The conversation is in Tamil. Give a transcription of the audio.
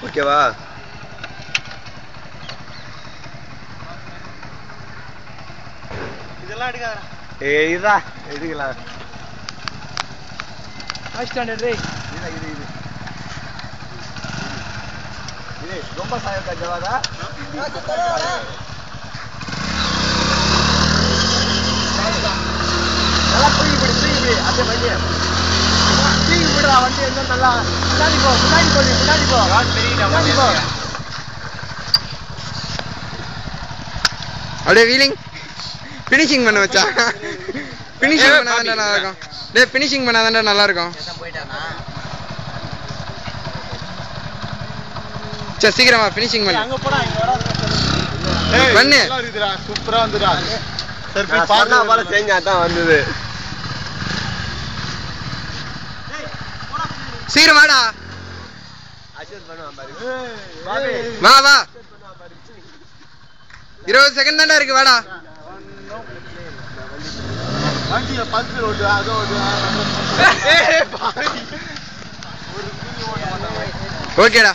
ஓகேவா? இதெல்லாம் எடுக்காதடா. ஏய் இதா எடுக்கலாம். ஹாய் ஸ்டாண்டர்ட் ரே. இது ரொம்ப சாயக்கா ஜவாதா. நல்லா தூக்கி பிடி அதே வண்டியை தூக்கி விடுறா. வண்டி என்ன நல்லா முன்னாடி போ அப்படியே வீலிங் ஃபினிஷிங் பண்ண வச்சா. ஃபினிஷிங் பண்ணாதான்டா நல்லா இருக்கும். டேய் ஃபினிஷிங் பண்ணாதான்டா நல்லா இருக்கும். சரி சீக்கிரமா ஃபினிஷிங் பண்ணு. அங்க போடா, இங்க வர பண்ணு. நல்லா இருக்குடா, சூப்பரா வந்துடா. சரி போய் பாருடா. பால சேஞ்ச் ஆதான் வந்தது. சீக்கிரம் வாடா. அஷர் பண்ணுவான் பாரு. வா வா 20 செகண்ட் தான்டா இருக்கு. வாடா. வண்டியை பஞ்சர் ஓட்டு, அதை ஓட்டு. ஓகேடா.